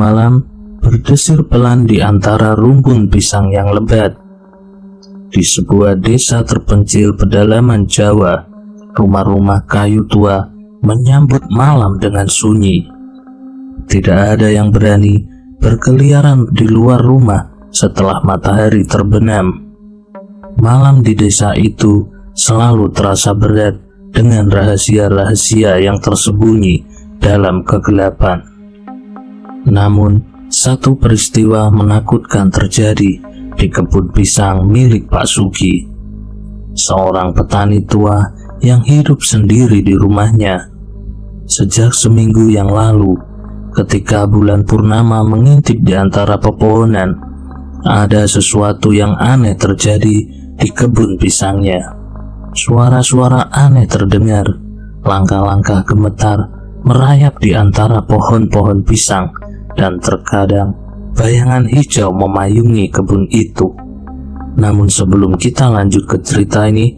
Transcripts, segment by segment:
malam berdesir pelan di antara rumpun pisang yang lebat. Di sebuah desa terpencil pedalaman Jawa, rumah-rumah kayu tua menyambut malam dengan sunyi. Tidak ada yang berani berkeliaran di luar rumah setelah matahari terbenam. Malam di desa itu selalu terasa berat dengan rahasia-rahasia yang tersembunyi dalam kegelapan. Namun, satu peristiwa menakutkan terjadi di kebun pisang milik Pak Sugi, seorang petani tua yang hidup sendiri di rumahnya. Sejak seminggu yang lalu, ketika bulan purnama mengintip di antara pepohonan, ada sesuatu yang aneh terjadi di kebun pisangnya. Suara-suara aneh terdengar, langkah-langkah gemetar merayap di antara pohon-pohon pisang, dan terkadang bayangan hijau memayungi kebun itu. Namun sebelum kita lanjut ke cerita ini,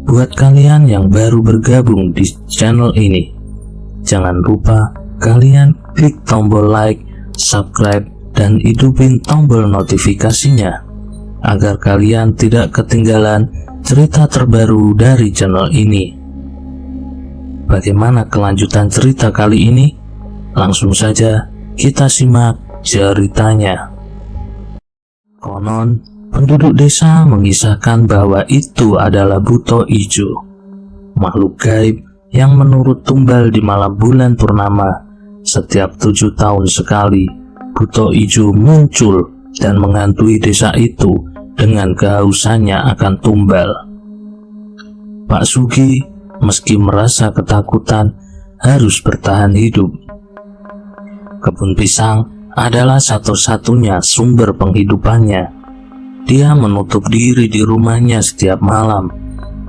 buat kalian yang baru bergabung di channel ini, jangan lupa kalian klik tombol like, subscribe, dan hidupin tombol notifikasinya agar kalian tidak ketinggalan cerita terbaru dari channel ini. Bagaimana kelanjutan cerita kali ini? Langsung saja kita simak ceritanya. Konon, penduduk desa mengisahkan bahwa itu adalah Buto Ijo, makhluk gaib yang menurut tumbal di malam bulan purnama. Setiap 7 tahun sekali, Buto Ijo muncul dan menghantui desa itu dengan kehausannya akan tumbal. Pak Sugi meski merasa ketakutan harus bertahan hidup. Kebun pisang adalah satu-satunya sumber penghidupannya. Dia menutup diri di rumahnya setiap malam,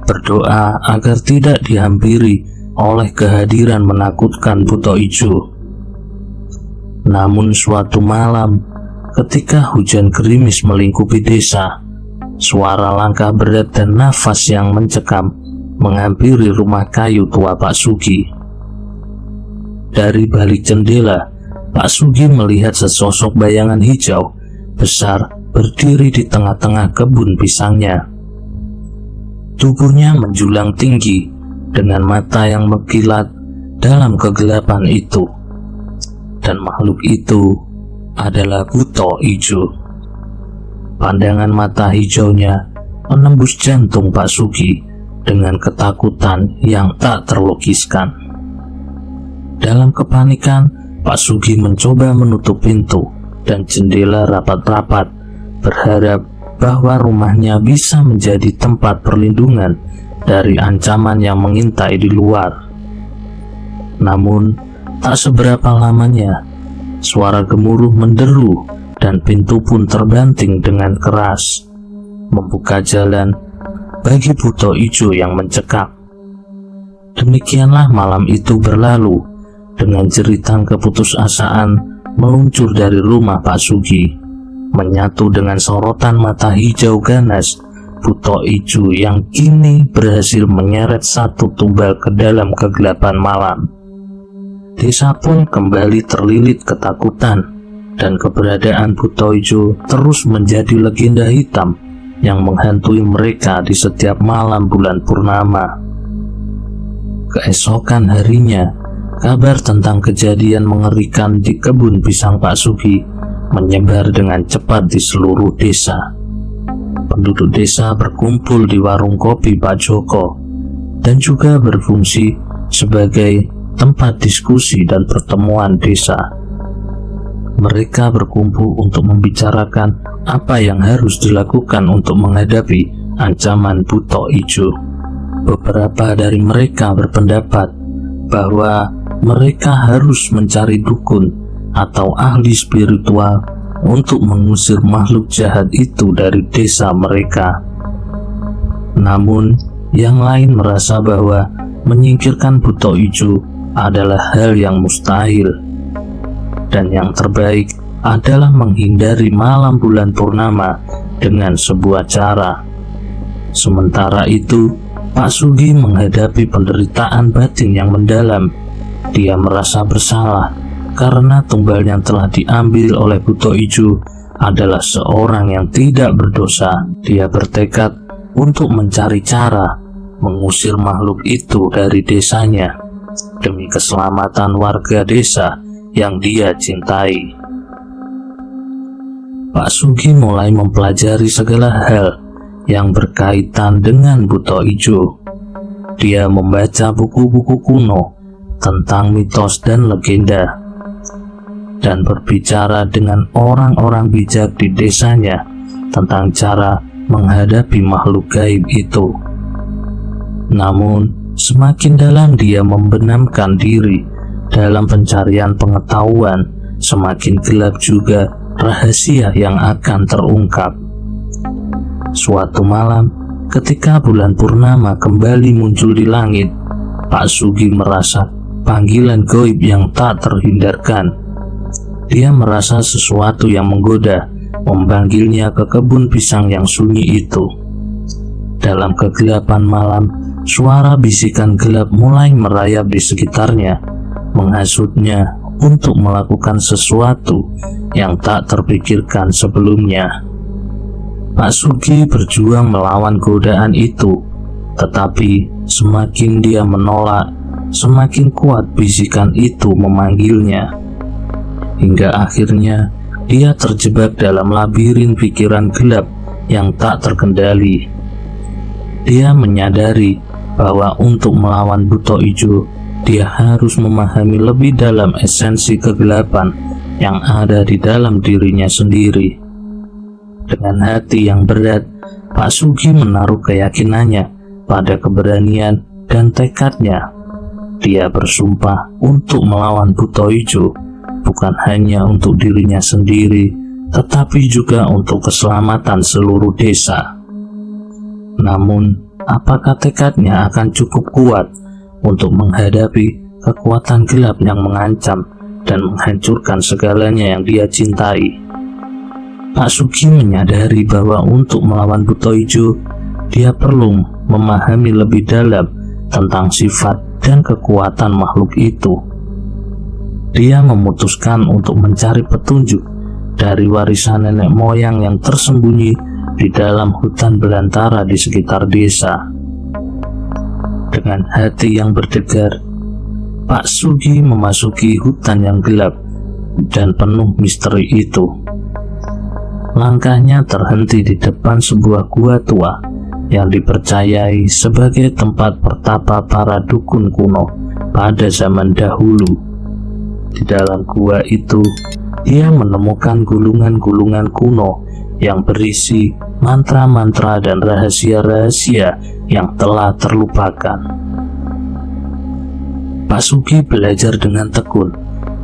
berdoa agar tidak dihampiri oleh kehadiran menakutkan Buto Ijo. Namun suatu malam, ketika hujan gerimis melingkupi desa, suara langkah berat dan nafas yang mencekam menghampiri rumah kayu tua Pak Sugi. Dari balik jendela, Pak Sugi melihat sesosok bayangan hijau besar berdiri di tengah-tengah kebun pisangnya. Tubuhnya menjulang tinggi dengan mata yang mengkilat dalam kegelapan itu. Dan makhluk itu adalah Buto Ijo. Pandangan mata hijaunya menembus jantung Pak Sugi dengan ketakutan yang tak terlukiskan. Dalam kepanikan, Pak Sugi mencoba menutup pintu dan jendela rapat-rapat, berharap bahwa rumahnya bisa menjadi tempat perlindungan dari ancaman yang mengintai di luar. Namun, tak seberapa lamanya, suara gemuruh menderu dan pintu pun terbanting dengan keras, membuka jalan bagi Buto Ijo yang mencekam. Demikianlah malam itu berlalu, dengan jeritan keputusasaan meluncur dari rumah Pak Sugi, menyatu dengan sorotan mata hijau ganas Buto Ijo yang kini berhasil menyeret satu tumbal ke dalam kegelapan malam. Desa pun kembali terlilit ketakutan, dan keberadaan Buto Ijo terus menjadi legenda hitam yang menghantui mereka di setiap malam bulan purnama. Keesokan harinya, kabar tentang kejadian mengerikan di kebun pisang Pak Sugi menyebar dengan cepat di seluruh desa. Penduduk desa berkumpul di warung kopi Pak Joko dan juga berfungsi sebagai tempat diskusi dan pertemuan desa. Mereka berkumpul untuk membicarakan apa yang harus dilakukan untuk menghadapi ancaman Buto Ijo. Beberapa dari mereka berpendapat bahwa mereka harus mencari dukun atau ahli spiritual untuk mengusir makhluk jahat itu dari desa mereka. Namun, yang lain merasa bahwa menyingkirkan Buto Ijo adalah hal yang mustahil, dan yang terbaik adalah menghindari malam bulan purnama dengan sebuah cara. Sementara itu, Pak Sugi menghadapi penderitaan batin yang mendalam. Dia merasa bersalah karena tumbal yang telah diambil oleh Buto Ijo adalah seorang yang tidak berdosa. Dia bertekad untuk mencari cara mengusir makhluk itu dari desanya demi keselamatan warga desa yang dia cintai. Pak Sugi mulai mempelajari segala hal yang berkaitan dengan Buto Ijo. Dia membaca buku-buku kuno tentang mitos dan legenda, dan berbicara dengan orang-orang bijak di desanya tentang cara menghadapi makhluk gaib itu. Namun, semakin dalam dia membenamkan diri dalam pencarian pengetahuan, semakin gelap juga rahasia yang akan terungkap. Suatu malam, ketika bulan purnama kembali muncul di langit, Pak Sugi merasa panggilan gaib yang tak terhindarkan. Dia merasa sesuatu yang menggoda memanggilnya ke kebun pisang yang sunyi itu. Dalam kegelapan malam, suara bisikan gelap mulai merayap di sekitarnya, menghasutnya untuk melakukan sesuatu yang tak terpikirkan sebelumnya. Pak Sugi berjuang melawan godaan itu, tetapi semakin dia menolak, semakin kuat bisikan itu memanggilnya. Hingga akhirnya dia terjebak dalam labirin pikiran gelap yang tak terkendali. Dia menyadari bahwa untuk melawan Buto Ijo, dia harus memahami lebih dalam esensi kegelapan yang ada di dalam dirinya sendiri. Dengan hati yang berat, Pak Sugi menaruh keyakinannya pada keberanian dan tekadnya. Dia bersumpah untuk melawan Buto Ijo, bukan hanya untuk dirinya sendiri, tetapi juga untuk keselamatan seluruh desa. Namun, apakah tekadnya akan cukup kuat untuk menghadapi kekuatan gelap yang mengancam dan menghancurkan segalanya yang dia cintai? Pak Sugi menyadari bahwa untuk melawan Buto Ijo, dia perlu memahami lebih dalam tentang sifat dan kekuatan makhluk itu. Dia memutuskan untuk mencari petunjuk dari warisan nenek moyang yang tersembunyi di dalam hutan belantara di sekitar desa. Dengan hati yang berdegar, Pak Sugi memasuki hutan yang gelap dan penuh misteri itu. Langkahnya terhenti di depan sebuah gua tua yang dipercayai sebagai tempat pertapa para dukun kuno pada zaman dahulu. Di dalam gua itu, dia menemukan gulungan-gulungan kuno yang berisi mantra-mantra dan rahasia-rahasia yang telah terlupakan. Pak Sugi belajar dengan tekun,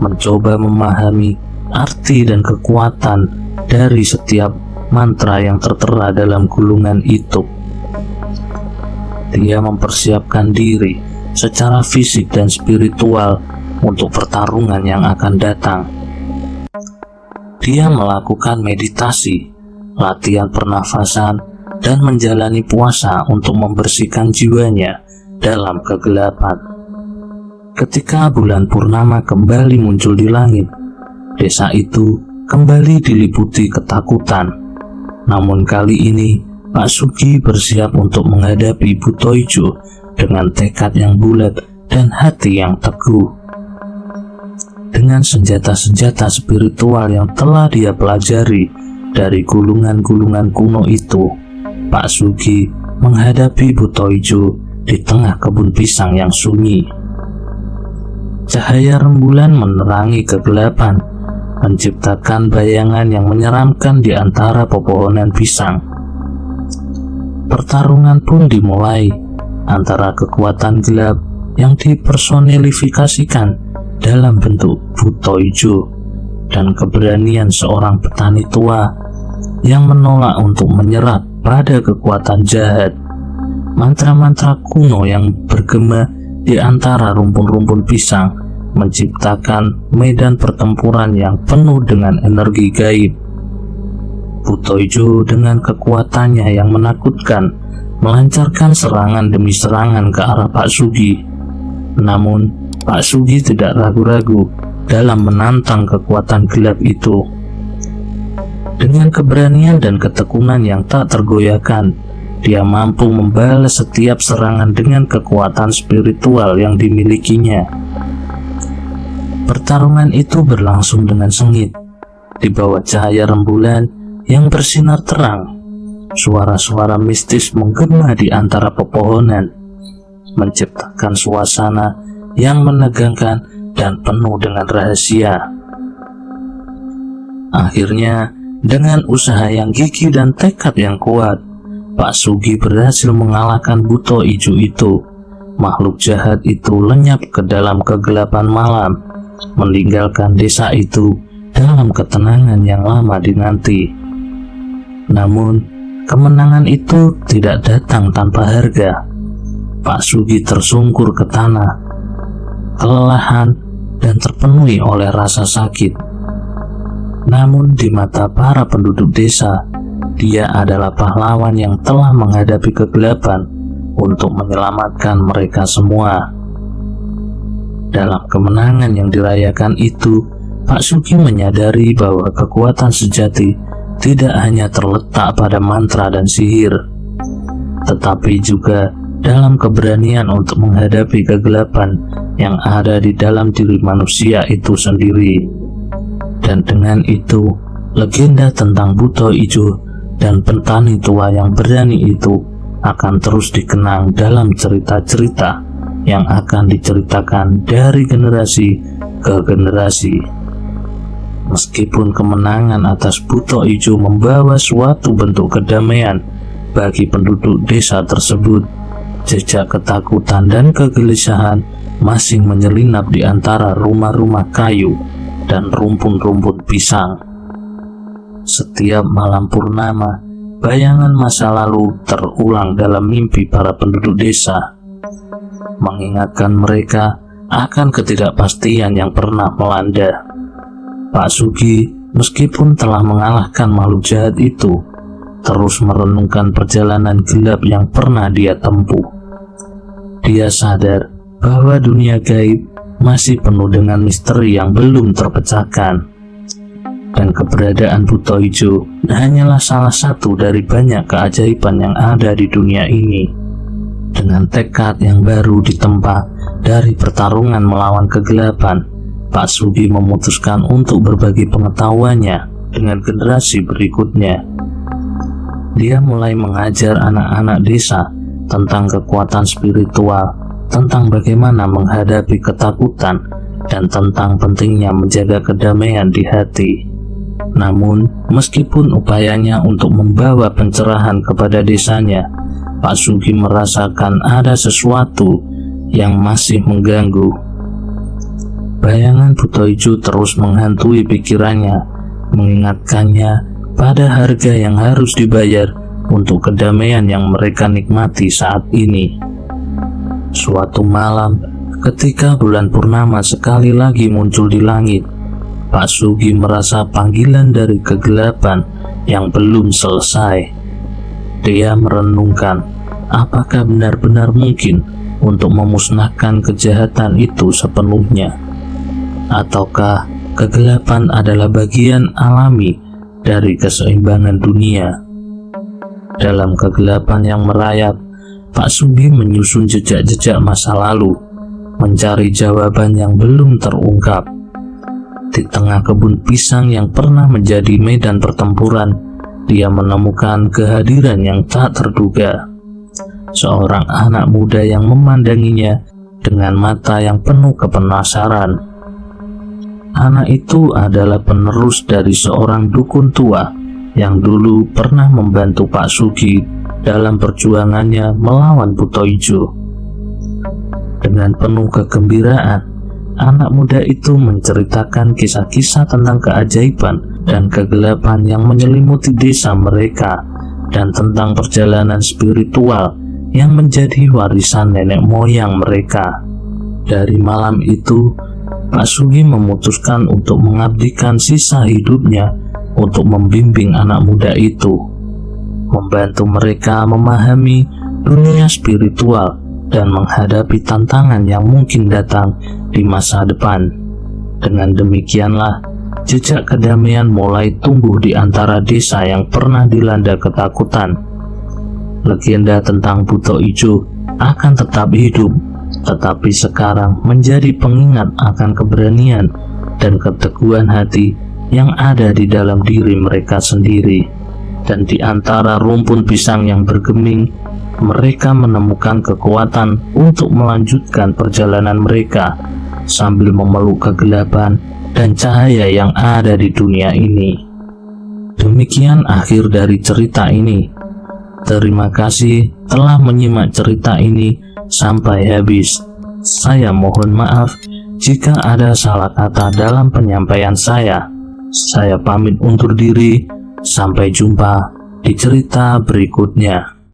mencoba memahami arti dan kekuatan dari setiap mantra yang tertera dalam gulungan itu. Dia mempersiapkan diri secara fisik dan spiritual untuk pertarungan yang akan datang. Dia melakukan meditasi, latihan pernafasan, dan menjalani puasa untuk membersihkan jiwanya dalam kegelapan. Ketika bulan purnama kembali muncul di langit, desa itu kembali diliputi ketakutan. Namun kali ini, Pak Sugi bersiap untuk menghadapi Buto Ijo dengan tekad yang bulat dan hati yang teguh. Dengan senjata-senjata spiritual yang telah dia pelajari dari gulungan-gulungan kuno itu, Pak Sugi menghadapi Buto Ijo di tengah kebun pisang yang sunyi. Cahaya rembulan menerangi kegelapan, menciptakan bayangan yang menyeramkan di antara pepohonan pisang. Pertarungan pun dimulai antara kekuatan gelap yang dipersonilifikasikan dalam bentuk Buto Ijo dan keberanian seorang petani tua yang menolak untuk menyerah pada kekuatan jahat. Mantra-mantra kuno yang bergema di antara rumpun-rumpun pisang menciptakan medan pertempuran yang penuh dengan energi gaib. Buto Ijo dengan kekuatannya yang menakutkan melancarkan serangan demi serangan ke arah Pak Sugi. Namun Pak Sugi tidak ragu-ragu. dalam menantang kekuatan gelap itu. Dengan keberanian dan ketekunan yang tak tergoyahkan, dia mampu membalas setiap serangan dengan kekuatan spiritual yang dimilikinya. Pertarungan itu berlangsung dengan sengit. Di bawah cahaya rembulan yang bersinar terang, suara-suara mistis menggema di antara pepohonan, menciptakan suasana yang menegangkan dan penuh dengan rahasia. Akhirnya, dengan usaha yang gigih dan tekad yang kuat, Pak Sugi berhasil mengalahkan buto ijo itu. Makhluk jahat itu lenyap ke dalam kegelapan malam, meninggalkan desa itu dalam ketenangan yang lama dinanti. Namun, kemenangan itu tidak datang tanpa harga. Pak Sugi tersungkur ke tanah, kelelahan, dan terpenuhi oleh rasa sakit. Namun di mata para penduduk desa, dia adalah pahlawan yang telah menghadapi kegelapan untuk menyelamatkan mereka semua. Dalam kemenangan yang dirayakan itu, Pak Sugi menyadari bahwa kekuatan sejati tidak hanya terletak pada mantra dan sihir, tetapi juga dalam keberanian untuk menghadapi kegelapan yang ada di dalam diri manusia itu sendiri. Dan dengan itu, legenda tentang buto ijo dan petani tua yang berani itu akan terus dikenang dalam cerita-cerita yang akan diceritakan dari generasi ke generasi. Meskipun kemenangan atas buto ijo membawa suatu bentuk kedamaian bagi penduduk desa tersebut, jejak ketakutan dan kegelisahan masih menyelinap di antara rumah-rumah kayu dan rumpun-rumpun pisang. Setiap malam purnama, bayangan masa lalu terulang dalam mimpi para penduduk desa, mengingatkan mereka akan ketidakpastian yang pernah melanda. Pak Sugi, meskipun telah mengalahkan makhluk jahat itu, terus merenungkan perjalanan gelap yang pernah dia tempuh. Dia sadar bahwa dunia gaib masih penuh dengan misteri yang belum terpecahkan, dan keberadaan buto ijo hanyalah salah satu dari banyak keajaiban yang ada di dunia ini. Dengan tekad yang baru ditempa dari pertarungan melawan kegelapan, Pak Sugi memutuskan untuk berbagi pengetahuannya dengan generasi berikutnya. Dia mulai mengajar anak-anak desa tentang kekuatan spiritual, tentang bagaimana menghadapi ketakutan, dan tentang pentingnya menjaga kedamaian di hati. Namun, meskipun upayanya untuk membawa pencerahan kepada desanya, Pak Sugi merasakan ada sesuatu yang masih mengganggu. Bayangan buto ijo terus menghantui pikirannya, mengingatkannya pada harga yang harus dibayar untuk kedamaian yang mereka nikmati saat ini. Suatu malam, ketika bulan purnama sekali lagi muncul di langit, Pak Sugi merasa panggilan dari kegelapan yang belum selesai. Dia merenungkan, apakah benar-benar mungkin untuk memusnahkan kejahatan itu sepenuhnya? Ataukah kegelapan adalah bagian alami dari keseimbangan dunia? Dalam kegelapan yang merayap, Pak Sugi menyusun jejak-jejak masa lalu, mencari jawaban yang belum terungkap. Di tengah kebun pisang yang pernah menjadi medan pertempuran, dia menemukan kehadiran yang tak terduga. Seorang anak muda yang memandanginya dengan mata yang penuh kepenasaran. Anak itu adalah penerus dari seorang dukun tua yang dulu pernah membantu Pak Sugi dalam perjuangannya melawan buto ijo. Dengan penuh kegembiraan, anak muda itu menceritakan kisah-kisah tentang keajaiban dan kegelapan yang menyelimuti desa mereka, dan tentang perjalanan spiritual yang menjadi warisan nenek moyang mereka. Dari malam itu, Pak Sugi memutuskan untuk mengabdikan sisa hidupnya untuk membimbing anak muda itu, membantu mereka memahami dunia spiritual dan menghadapi tantangan yang mungkin datang di masa depan. Dengan demikianlah, jejak kedamaian mulai tumbuh di antara desa yang pernah dilanda ketakutan. Legenda tentang Buto Ijo akan tetap hidup, tetapi sekarang menjadi pengingat akan keberanian dan keteguhan hati yang ada di dalam diri mereka sendiri. Dan di antara rumpun pisang yang bergeming, mereka menemukan kekuatan untuk melanjutkan perjalanan mereka sambil memeluk kegelapan dan cahaya yang ada di dunia ini. Demikian akhir dari cerita ini. Terima kasih telah menyimak cerita ini sampai habis. Saya mohon maaf jika ada salah kata dalam penyampaian saya. Saya pamit undur diri. Sampai jumpa di cerita berikutnya.